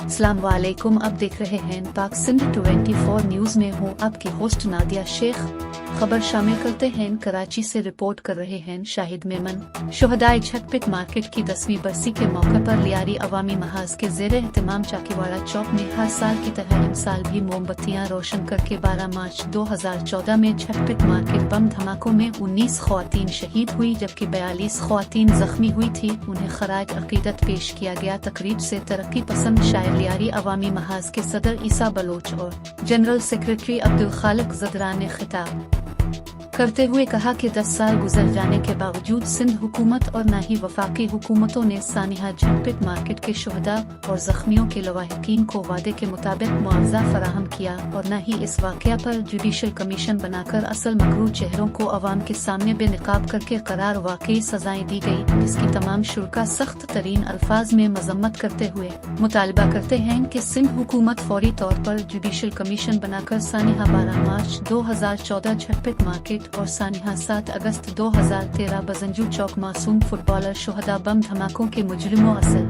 अस्सलाम वालेकुम। अब देख रहे हैं पाक सिंध 24 न्यूज़ में हूँ आपकी होस्ट नादिया शेख। खबर शामिल करते हैं। कराची से रिपोर्ट कर रहे हैं शाहिद मेमन। शुहदाए झटपिट मार्केट की 10वीं बरसी के मौके पर लियारी अवामी महाज के ज़ेरे एहतमाम चाकीवाड़ा चौक में हर साल की तरह इस साल भी मोमबत्तियाँ रोशन करके 12 मार्च 2014 में झटपिट मार्केट बम धमाकों में 19 ख़वातीन शहीद हुई जबकि 42 ख़वातीन जख्मी हुई थी। उन्हें खराज अकीदत पेश किया गया। तकरीब से तरक्की पसंद शायर लियारी अवामी महाज के सदर ईसा बलोच और जनरल सेक्रेटरी अब्दुल खालिक ज़दरान ने खिताब करते हुए कहा कि 10 साल गुजर जाने के बावजूद सिंध हुकूमत और न ही वफाकी हुकूमतों ने सानिहा झटपिट मार्केट के शुहदा और जख्मियों के लवाहिकीन को वादे के मुताबिक मुआवजा फराहम किया और न ही इस वाक़या पर जुडिशल कमीशन बनाकर असल मकरूह चेहरों को अवाम के सामने बेनकाब करके करार वाकई सजाएं दी गई, जिसकी तमाम शुरा सख्त तरीन अल्फाज में मजम्मत करते हुए मुतालबा करते हैं कि सिंध हुकूमत फौरी तौर पर जुडिशल कमीशन बनाकर सानिहा 12 मार्च 2014 झटपिट मार्केट और सानिहा 7 अगस्त 2013 बजंजू चौक मासूम फुटबॉलर शुहदा बम धमाकों के मुजरिमों असल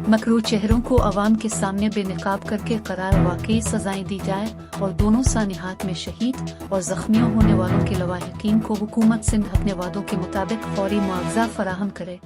मकरूह चेहरों को अवाम के सामने बेनकाब करके करार वाकई सजाएं दी जाए और दोनों सानिहात में शहीद और जख्मियों होने वालों के लवाहिकीन को हुकूमत सिंध अपने वादों के मुताबिक फौरी मुआवजा फराहम करे।